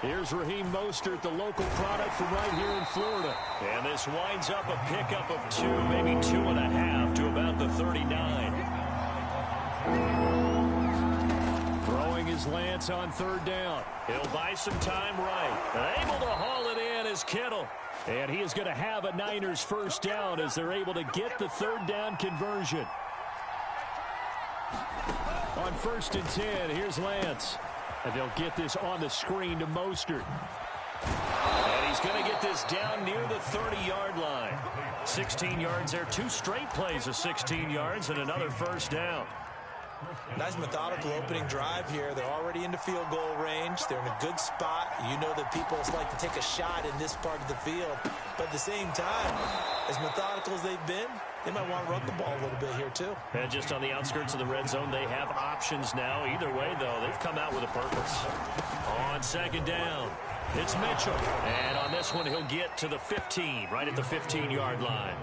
Here's Raheem Mostert, the local product from right here in Florida. And this winds up a pickup of 2, maybe 2.5 to about the 39. Throwing his Lance on third down. He'll buy some time right. And able to haul it in is Kittle. And he is going to have a Niners first down as they're able to get the third down conversion. On 1st and 10, here's Lance. And they'll get this on the screen to Mostert. And he's going to get this down near the 30-yard line. 16 yards there. 2 straight plays of 16 yards and another first down. Nice methodical opening drive here. They're already into field goal range. They're in a good spot. You know that people like to take a shot in this part of the field. But at the same time, as methodical as they've been, they might want to run the ball a little bit here too. And just on the outskirts of the red zone, they have options now. Either way, though, they've come out with a purpose. On 2nd down, it's Mitchell. And on this one, he'll get to the 15, right at the 15-yard line.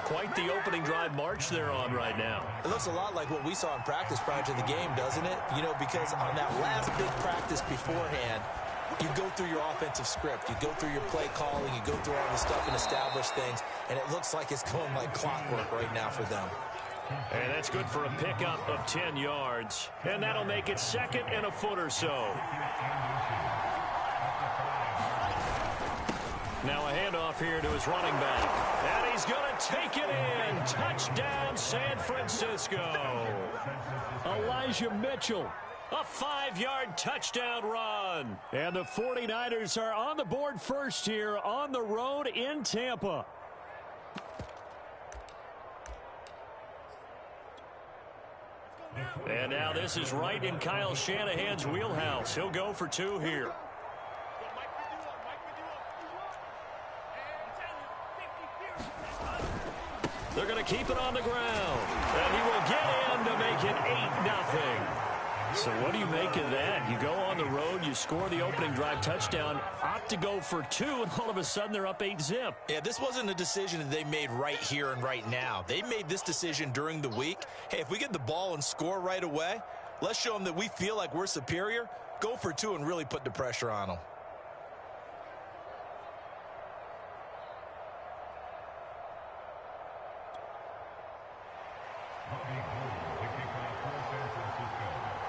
Quite the opening drive march they're on right now. It looks a lot like what we saw in practice prior to the game, doesn't it? You know, because on that last big practice beforehand, you go through your offensive script. You go through your play calling. You go through all the stuff and establish things. And it looks like it's going like clockwork right now for them. And that's good for a pickup of 10 yards. And that'll make it 2nd and a foot or so. Now a handoff here to his running back. And he's going to take it in. Touchdown, San Francisco. Elijah Mitchell. A 5-yard touchdown run. And the 49ers are on the board first here on the road in Tampa. And now this is right in Kyle Shanahan's wheelhouse. He'll go for 2 here. They're going to keep it on the ground. And he will get in to make it 8-0. So what do you make of that? You go on the road, you score the opening drive touchdown, opt to go for 2, and all of a sudden they're up 8-zip. Yeah, this wasn't a decision that they made right here and right now. They made this decision during the week. Hey, if we get the ball and score right away, let's show them that we feel like we're superior. Go for 2 and really put the pressure on them.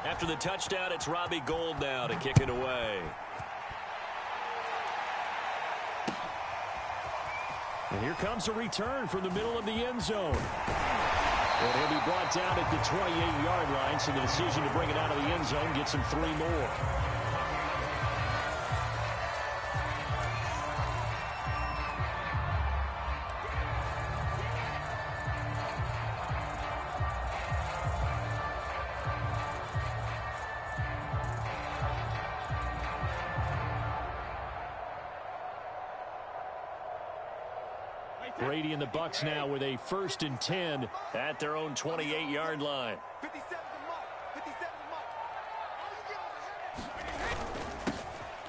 After the touchdown, it's Robbie Gould now to kick it away. And here comes a return from the middle of the end zone. And he'll be brought down at the 28-yard line, so the decision to bring it out of the end zone gets him 3 more. Brady and the Bucs now with a 1st and 10 at their own 28-yard line.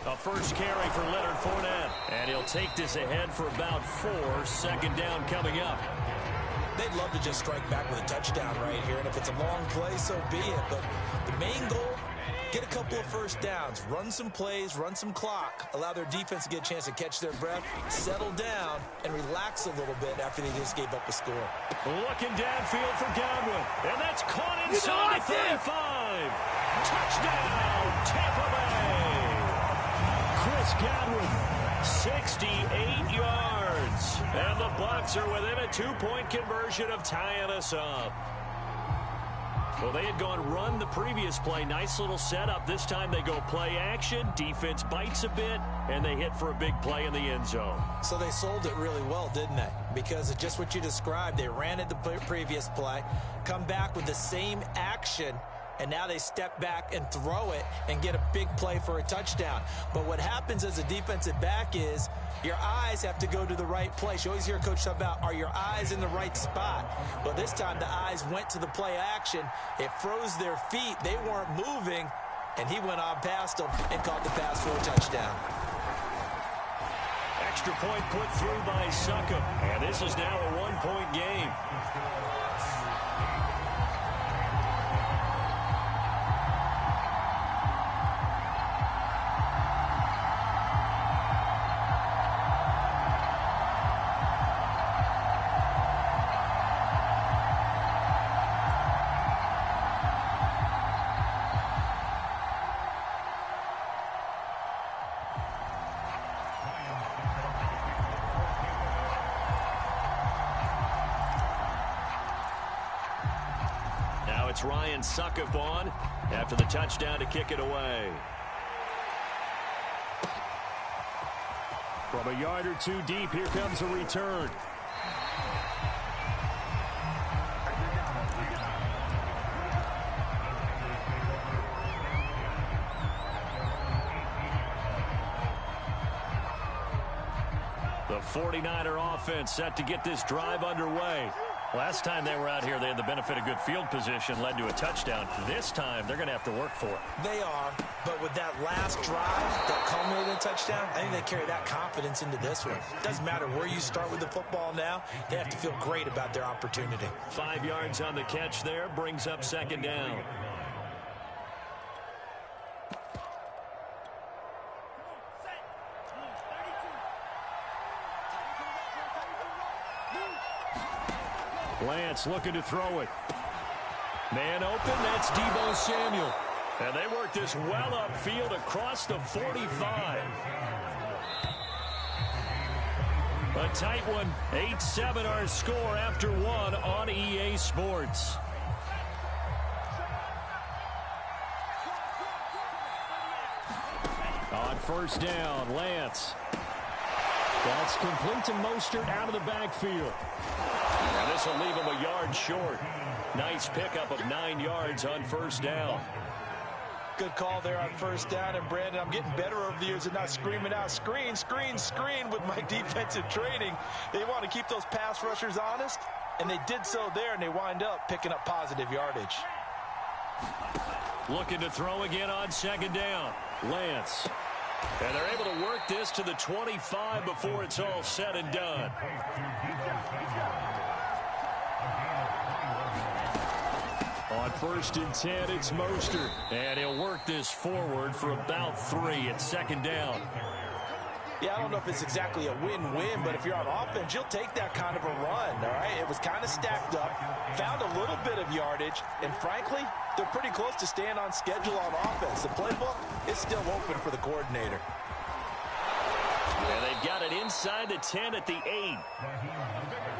A first carry for Leonard Fournette. And he'll take this ahead for about 4. 2nd down coming up. They'd love to just strike back with a touchdown right here. And if it's a long play, so be it. But the main goal, get a couple of first downs, run some plays, run some clock, allow their defense to get a chance to catch their breath, settle down, and relax a little bit after they just gave up a score. Looking downfield for Godwin. And that's caught inside the 35. Touchdown, Tampa Bay. Chris Godwin, 68 yards. And the Bucs are within a 2-point conversion of tying us up. Well, they had gone run the previous play. Nice little setup. This time they go play action. Defense bites a bit, and they hit for a big play in the end zone. So they sold it really well, didn't they? Because of just what you described. They ran it the previous play, come back with the same action, and now they step back and throw it and get a big play for a touchdown. But what happens as a defensive back is your eyes have to go to the right place. You always hear Coach talk about, are your eyes in the right spot? Well, this time the eyes went to the play action. It froze their feet. They weren't moving, and he went on past them and caught the pass for a touchdown. Extra point put through by Succop, and this is now a 1-point game. gets Ryan Suckup on after the touchdown to kick it away. From a yard or two deep, here comes a return. The 49er offense set to get this drive underway. Last time they were out here, they had the benefit of good field position, led to a touchdown. This time, they're going to have to work for it. They are, but with that last drive that culminated in a touchdown, I think they carry that confidence into this one. It doesn't matter where you start with the football now. They have to feel great about their opportunity. 5 yards on the catch there, brings up second down. Lance looking to throw it. Man open, that's Deebo Samuel. And they work this well upfield across the 45. A tight one, 8-7 our score after one on EA Sports. On first down, Lance. That's complete to Mostert out of the backfield. And this will leave him a yard short. Nice pickup of 9 yards on first down. Good call there on first down. And, Brandon, I'm getting better over the years and not screaming out, screen, screen, screen with my defensive training. They want to keep those pass rushers honest, and they did so there, and they wind up picking up positive yardage. Looking to throw again on second down. Lance. And they're able to work this to the 25 before it's all said and done. On first and 10, it's Mostert. And he'll work this forward for about 3 at second down. Yeah, I don't know if it's exactly a win-win, but if you're on offense, you'll take that kind of a run, all right? It was kind of stacked up, found a little bit of yardage, and frankly, they're pretty close to staying on schedule on offense. The playbook is still open for the coordinator. And they've got it inside the 10 at the 8.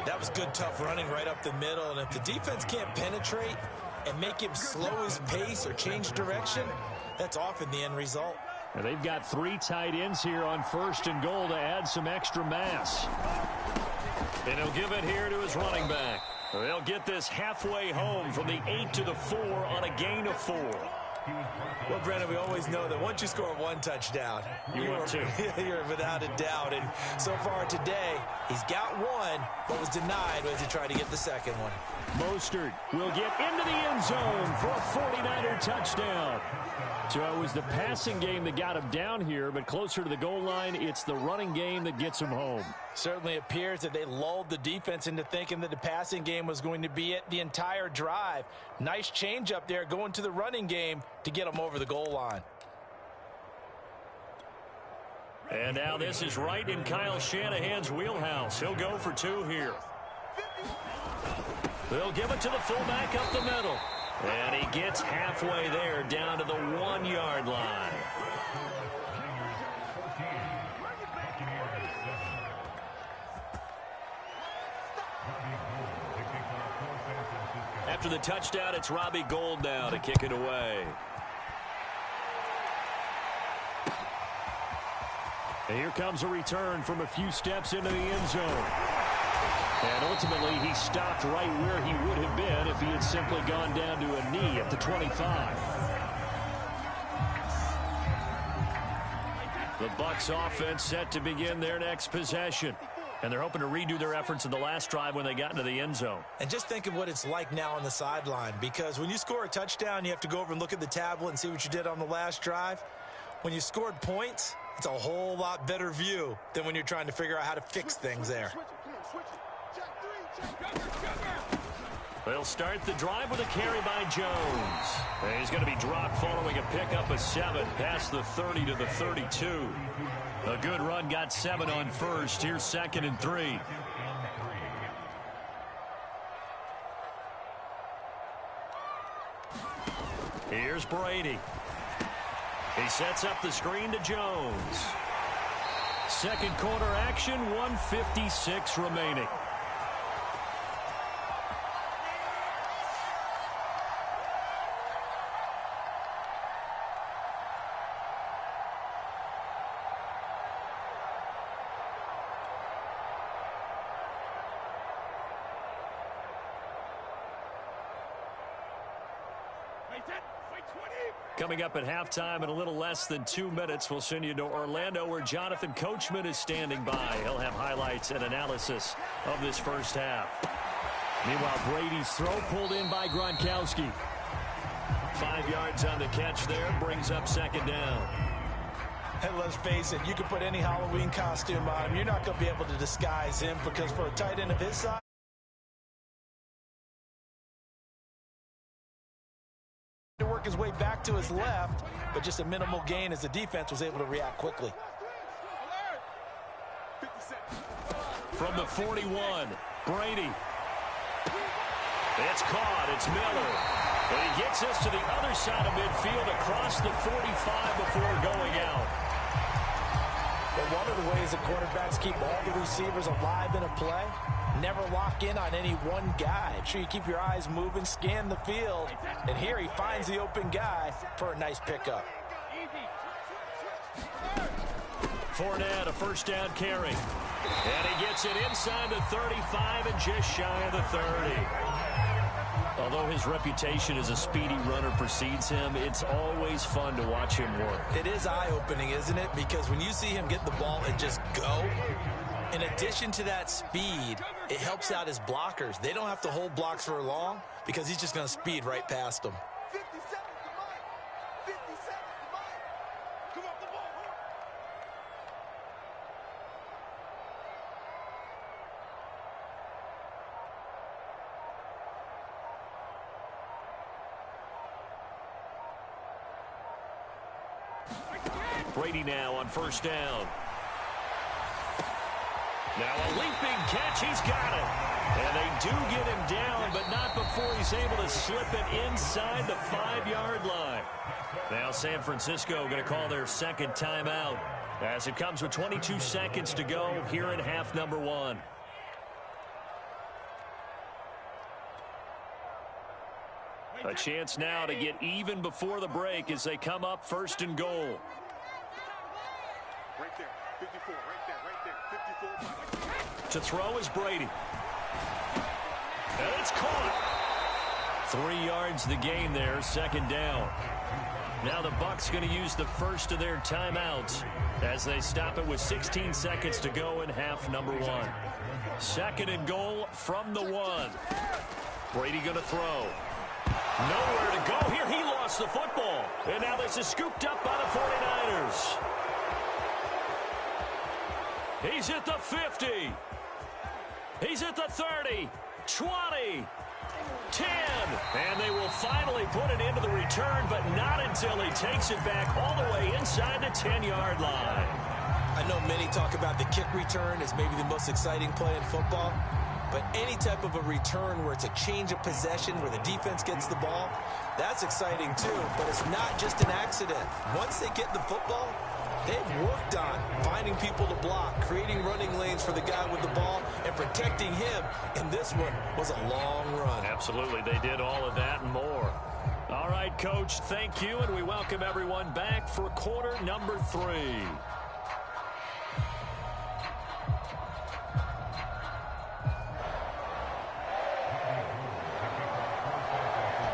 That was good, tough running right up the middle, and if the defense can't penetrate and make him slow his pace or change direction, that's often the end result. And they've got 3 tight ends here on first and goal to add some extra mass. And he'll give it here to his running back. They'll get this halfway home from the 8 to the 4 on a gain of 4. Well, Brandon, we always know that once you score 1 touchdown, you're without a doubt. And so far today, he's got 1, but was denied as he tried to get the second one. Mostert will get into the end zone for a 49er touchdown. So it was the passing game that got him down here, but closer to the goal line, it's the running game that gets him home. Certainly appears that they lulled the defense into thinking that the passing game was going to be it the entire drive. Nice change up there going to the running game to get him over the goal line. And now this is right in Kyle Shanahan's wheelhouse. He'll go for 2 here. They'll give it to the fullback up the middle. And he gets halfway there down to the 1-yard line. After the touchdown, it's Robbie Gould now to kick it away. And here comes a return from a few steps into the end zone. And ultimately, he stopped right where he would have been if he had simply gone down to a knee at the 25. The Bucs offense set to begin their next possession. And they're hoping to redo their efforts in the last drive when they got into the end zone. And just think of what it's like now on the sideline, because when you score a touchdown, you have to go over and look at the tablet and see what you did on the last drive. When you scored points, it's a whole lot better view than when you're trying to figure out how to fix things there. They'll start the drive with a carry by Jones. And he's going to be dropped following a pickup of 7 past the 30 to the 32. A good run, got 7 on first. Here's 2nd and 3. Here's Brady. He sets up the screen to Jones. Second quarter action, 1:56 remaining. Coming up at halftime in a little less than 2 minutes, we'll send you to Orlando where Jonathan Coachman is standing by. He'll have highlights and analysis of this first half. Meanwhile, Brady's throw pulled in by Gronkowski. 5 yards on the catch there, brings up second down. And let's face it, you can put any Halloween costume on him. You're not going to be able to disguise him because for a tight end of his size, to work his way back to his left, but just a minimal gain as the defense was able to react quickly. From the 41, Brady. It's caught. It's Miller. And he gets us to the other side of midfield across the 45 before going out. But one of the ways the quarterbacks keep all the receivers alive in a play, never lock in on any one guy. Make sure you keep your eyes moving, scan the field. And here he finds the open guy for a nice pickup. Fournette, a first down carry. And he gets it inside the 35 and just shy of the 30. Although his reputation as a speedy runner precedes him, it's always fun to watch him work. It is eye-opening, isn't it? Because when you see him get the ball and just go, in addition to that speed, it helps out his blockers. They don't have to hold blocks for long because he's just going to speed right past them. Brady now on first down. Now a leaping catch. He's got it. And they do get him down, but not before he's able to slip it inside the 5-yard line. Now San Francisco going to call their second timeout as it comes with 22 seconds to go here in half number 1. A chance now to get even before the break as they come up first and goal. Right there, 54, right there, 54. To throw is Brady. And it's caught. 3 yards the gain there, second down. Now the Bucs going to use the first of their timeouts as they stop it with 16 seconds to go in half number 1. Second and goal from the 1. Brady going to throw. Nowhere to go here. He lost the football. And now this is scooped up by the 49ers. He's at the 50. He's at the 30, 20, 10. And they will finally put it into the return, but not until he takes it back all the way inside the 10-yard line. I know many talk about the kick return as maybe the most exciting play in football, but any type of a return where it's a change of possession, where the defense gets the ball, that's exciting too, but it's not just an accident. Once they get the football, they've worked on finding people to block, creating running lanes for the guy with the ball, and protecting him. And this one was a long run. Absolutely. They did all of that and more. All right, Coach, thank you, and we welcome everyone back for quarter number 3.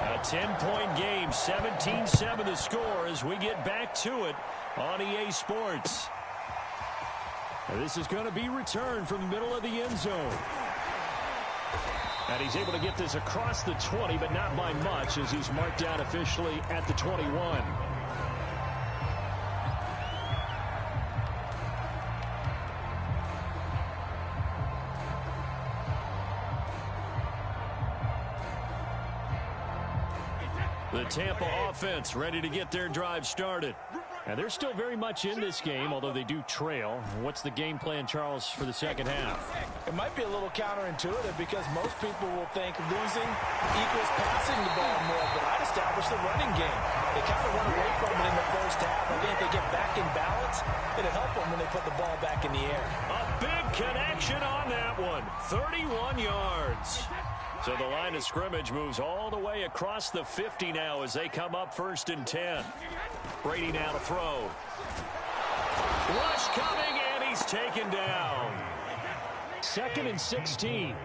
A 10-point game, 17-7 the score as we get back to it on EA Sports. And this is going to be returned from the middle of the end zone. And he's able to get this across the 20, but not by much as he's marked down officially at the 21. The Tampa offense ready to get their drive started. And they're still very much in this game, although they do trail. What's the game plan, Charles, for the second half? It might be a little counterintuitive because most people will think losing equals passing the ball more, but I'd establish the running game. They kind of run away from it in the first half. I think if they get back in balance, it'll help them when they put the ball back in the air. A big connection on that one. 31 yards. So the line of scrimmage moves all the way across the 50 now as they come up first and 10. Brady now to throw. Rush coming, and he's taken down. Second and 16.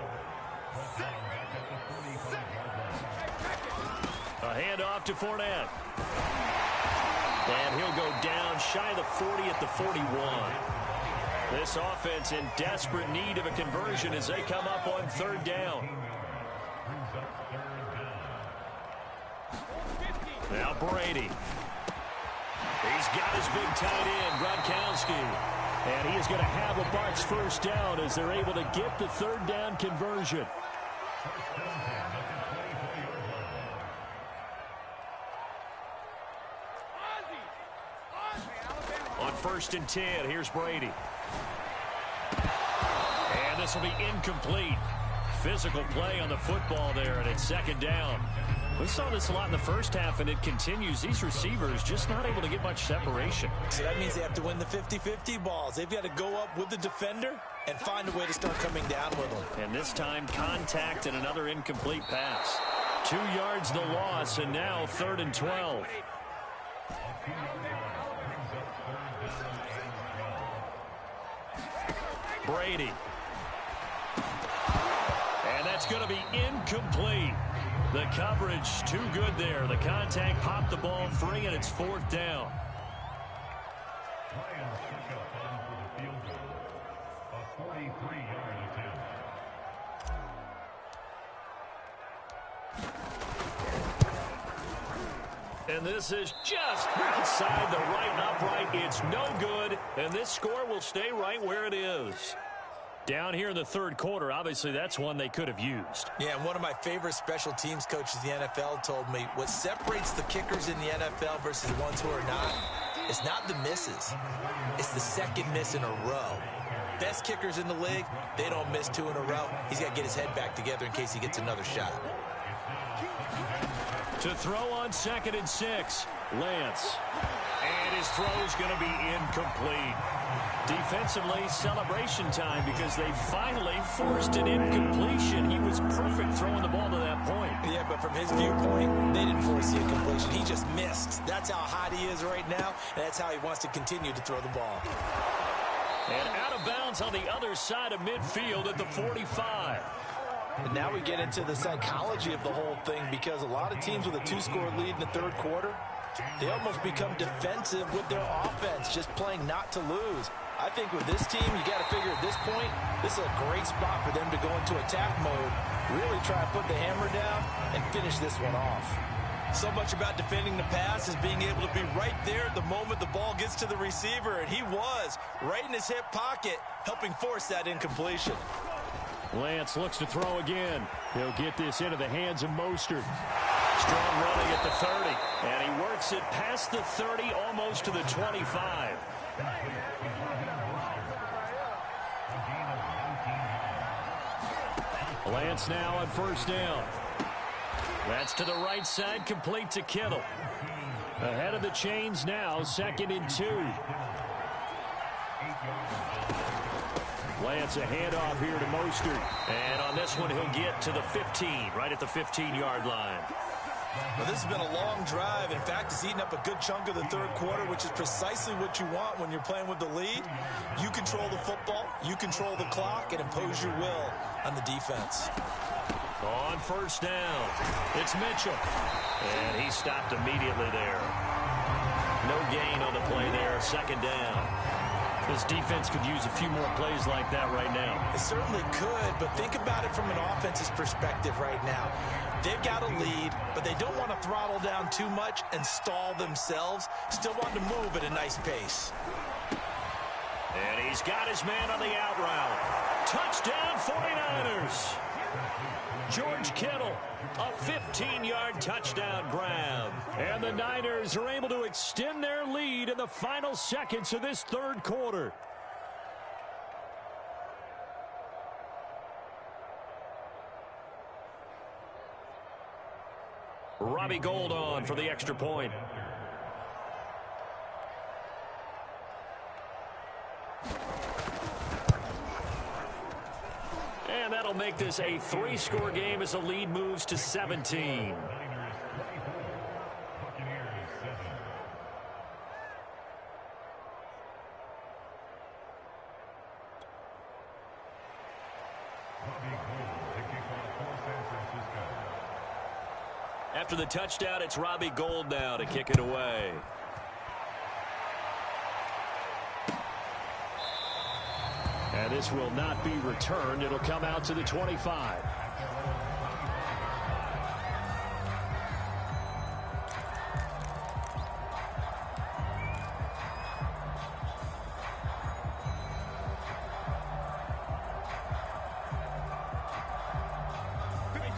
A handoff to Fournette. And he'll go down shy of the 40 at the 41. This offense in desperate need of a conversion as they come up on third down. Now Brady. He's got his big tight end, Gronkowski. And he is going to have a Bucs first down as they're able to get the third down conversion. On 1st and 10, here's Brady. And this will be incomplete. Physical play on the football there, and it's 2nd down. We saw this a lot in the first half, and it continues. These receivers just not able to get much separation. So that means they have to win the 50-50 balls. They've got to go up with the defender and find a way to start coming down with them. And this time, contact and another incomplete pass. 2 yards the loss, and now 3rd and 12. Brady. And that's going to be incomplete. The coverage too good there. The contact popped the ball free, and it's 4th down. And this is just outside the right upright. It's no good, and this score will stay right where it is. Down here in the 3rd quarter, obviously that's one they could have used. Yeah, and one of my favorite special teams coaches in the NFL told me what separates the kickers in the NFL versus the ones who are not, it's not the misses. It's the 2nd miss in a row. Best kickers in the league, they don't miss 2 in a row. He's got to get his head back together in case he gets another shot. To throw on 2nd and 6, Lance. And his throw is going to be incomplete. Defensively, celebration time because they finally forced an incompletion. He was perfect throwing the ball to that point. Yeah, but from his viewpoint, they didn't force the incompletion. He just missed. That's how hot he is right now, and that's how he wants to continue to throw the ball. And out of bounds on the other side of midfield at the 45. And now we get into the psychology of the whole thing because a lot of teams with a 2-score lead in the 3rd quarter, they almost become defensive with their offense, just playing not to lose. I think with this team, you got to figure at this point, this is a great spot for them to go into attack mode, really try to put the hammer down and finish this one off. So much about defending the pass is being able to be right there at the moment the ball gets to the receiver, and he was right in his hip pocket, helping force that incompletion. Lance looks to throw again. He'll get this into the hands of Mostert. Strong running at the 30, and he works it past the 30, almost to the 25. Lance now on 1st down. That's to the right side, complete to Kittle. Ahead of the chains now, 2nd and 2. Lance a handoff here to Mostert. And on this one, he'll get to the 15, right at the 15-yard line. Well, this has been a long drive. In fact, it's eaten up a good chunk of the 3rd quarter, which is precisely what you want when you're playing with the lead. You control the football, you control the clock, and impose your will on the defense. On 1st down, it's Mitchell. And he stopped immediately there. No gain on the play there, 2nd down. This defense could use a few more plays like that right now. It certainly could, but think about it from an offense's perspective right now. They've got a lead, but they don't want to throttle down too much and stall themselves. Still want to move at a nice pace. And he's got his man on the out route. Touchdown 49ers. George Kittle, a 15-yard touchdown grab. And the Niners are able to extend their lead in the final seconds of this 3rd quarter. Robbie Gould on for the extra point. And that'll make this a 3-score game as the lead moves to 17. After the touchdown, it's Robbie Gould now to kick it away. And this will not be returned. It'll come out to the 25.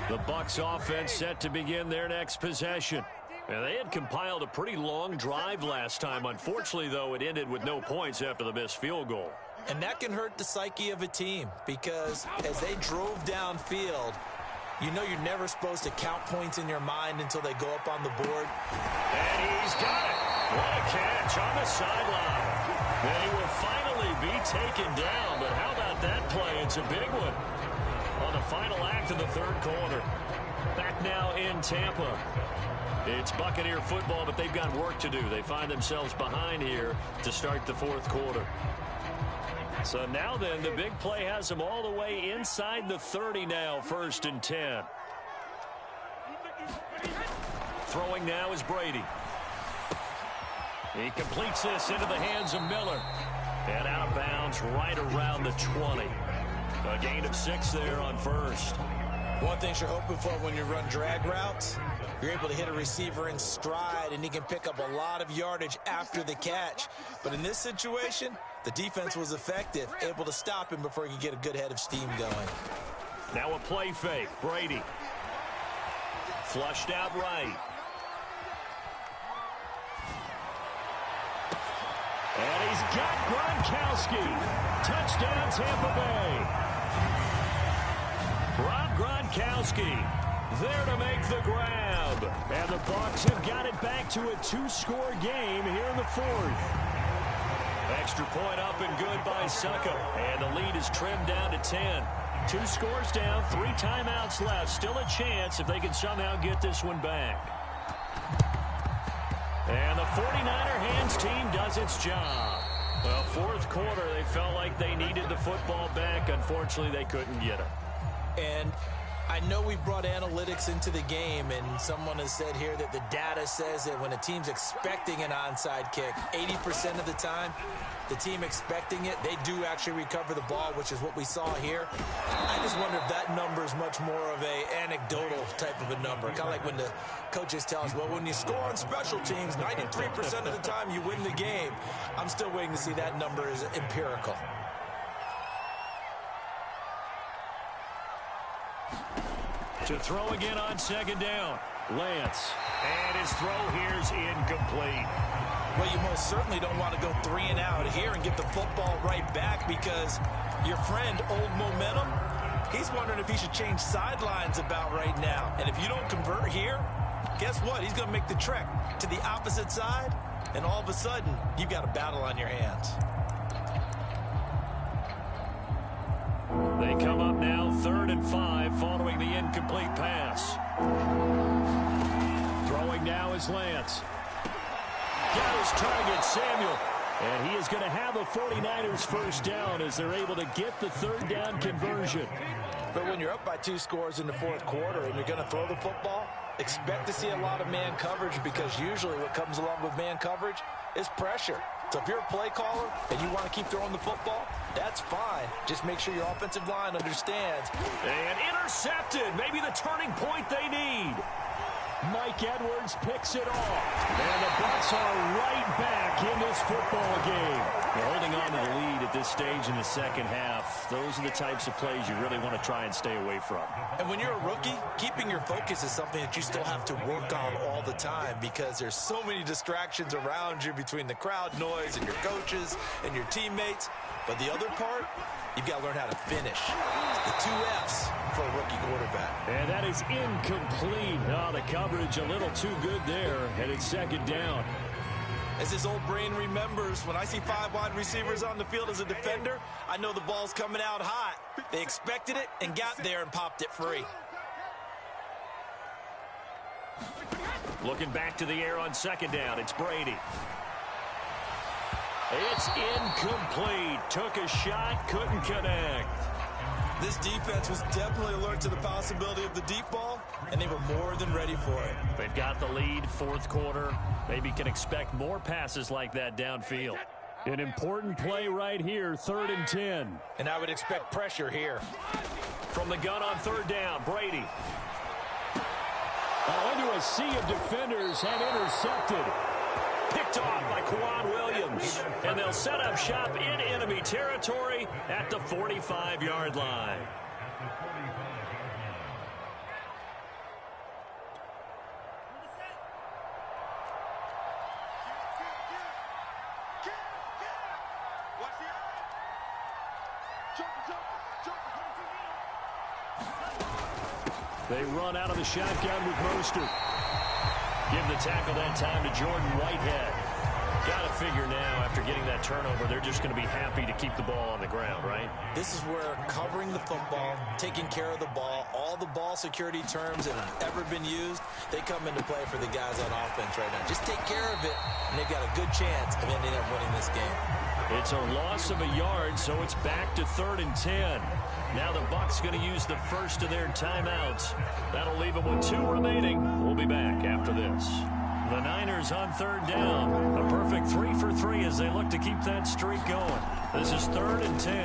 The Bucs offense set to begin their next possession. And they had compiled a pretty long drive last time. Unfortunately, though, it ended with no points after the missed field goal. And that can hurt the psyche of a team because as they drove downfield, you know you're never supposed to count points in your mind until they go up on the board. And he's got it. What a catch on the sideline. They will finally be taken down, but how about that play? It's a big one on the final act of the third quarter. Back now in Tampa. It's Buccaneer football, but they've got work to do. They find themselves behind here to start the fourth quarter. So now then, the big play has them all the way inside the 30 now, 1st and 10. Throwing now is Brady. He completes this into the hands of Miller. And out of bounds right around the 20. A gain of 6 there on first. One thing you're hoping for when you run drag routes, you're able to hit a receiver in stride, and he can pick up a lot of yardage after the catch. But in this situation, the defense was effective, able to stop him before he could get a good head of steam going. Now a play fake. Brady. Flushed out right. And he's got Gronkowski. Touchdown, Tampa Bay. Rob Gronkowski there to make the grab. And the Bucs have got it back to a 2-score game here in the 4th. Extra point up and good by Succo. And the lead is trimmed down to 10. 2 scores down, 3 timeouts left. Still a chance if they can somehow get this one back. And the 49er hands team does its job. Well, fourth quarter, they felt like they needed the football back. Unfortunately, they couldn't get it. And I know we've brought analytics into the game, and someone has said here that the data says that when a team's expecting an onside kick, 80% of the time, the team expecting it, they do actually recover the ball, which is what we saw here. I just wonder if that number is much more of a anecdotal type of a number. Kind of like when the coaches tell us, well, when you score on special teams, 93% of the time you win the game. I'm still waiting to see that number is empirical. To throw again on 2nd down. Lance. And his throw here's incomplete. Well, you most certainly don't want to go 3 and out here and get the football right back because your friend, Old Momentum, he's wondering if he should change sidelines about right now. And if you don't convert here, guess what? He's going to make the trek to the opposite side, and all of a sudden, you've got a battle on your hands. They come up now 3rd and 5 following the incomplete pass. Throwing now is Lance. Got his target, Samuel. And he is going to have a 49ers first down as they're able to get the 3rd down conversion. But when you're up by 2 scores in the 4th quarter and you're going to throw the football, expect to see a lot of man coverage because usually what comes along with man coverage is pressure. So if you're a play caller and you want to keep throwing the football, that's fine. Just make sure your offensive line understands. And intercepted. Maybe the turning point they need. Mike Edwards picks it off. And the Bucs are right back in this football game. They're holding on to the lead at this stage in the second half. Those are the types of plays you really want to try and stay away from. And when you're a rookie, keeping your focus is something that you still have to work on all the time because there's so many distractions around you between the crowd noise and your coaches and your teammates. But the other part, you've got to learn how to finish. The 2 F's for a rookie quarterback. And that is incomplete. Oh, the coverage a little too good there, and it's 2nd down. As his old brain remembers, when I see 5 wide receivers on the field as a defender, I know the ball's coming out hot. They expected it and got there and popped it free. Looking back to the air on 2nd down, it's Brady. It's incomplete. Took a shot, couldn't connect. This defense was definitely alert to the possibility of the deep ball, and they were more than ready for it. They've got the lead, fourth quarter. Maybe can expect more passes like that downfield. An important play right here, 3rd and 10. And I would expect pressure here. From the gun on 3rd down, Brady. Into a sea of defenders and intercepted. Picked off by Quan Williams. And they'll set up shop in enemy territory at the 45-yard line. They run out of the shotgun with Mostert. Give the tackle that time to Jordan Whitehead. Got to figure now, after getting that turnover, they're just going to be happy to keep the ball on the ground, right? This is where covering the football, taking care of the ball, all the ball security terms that have ever been used, they come into play for the guys on offense right now. Just take care of it, and they've got a good chance of ending up winning this game. It's a loss of a yard, so it's back to 3rd and 10. Now the Bucs going to use the first of their timeouts. That'll leave them with 2 remaining. We'll be back after this. The Niners on 3rd down. A perfect 3 for 3 as they look to keep that streak going. This is 3rd and 10.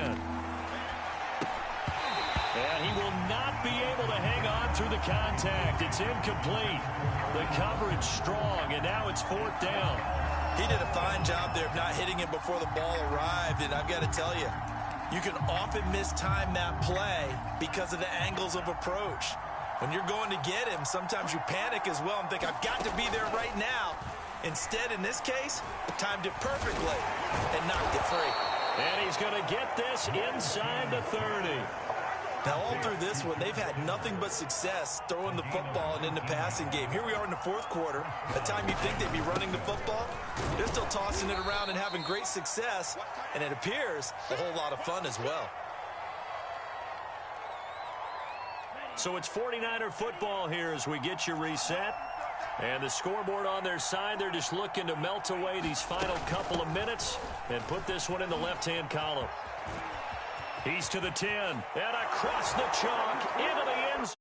And he will not be able to hang on through the contact. It's incomplete. The coverage strong, and now it's 4th down. He did a fine job there of not hitting it before the ball arrived, and I've got to tell you, you can often mistime that play because of the angles of approach. When you're going to get him, sometimes you panic as well and think, I've got to be there right now. Instead, in this case, timed it perfectly and knocked it free. And he's going to get this inside the 30. Now, all through this one, they've had nothing but success throwing the football and in the passing game. Here we are in the 4th quarter. A time you'd think they'd be running the football. They're still tossing it around and having great success, and it appears a whole lot of fun as well. So it's 49er football here as we get you reset. And the scoreboard on their side, they're just looking to melt away these final couple of minutes and put this one in the left-hand column. He's to the 10, and across the chalk, into the end zone.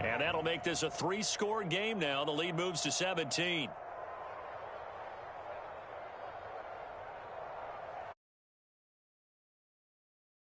And that'll make this a 3-score game now. The lead moves to 17.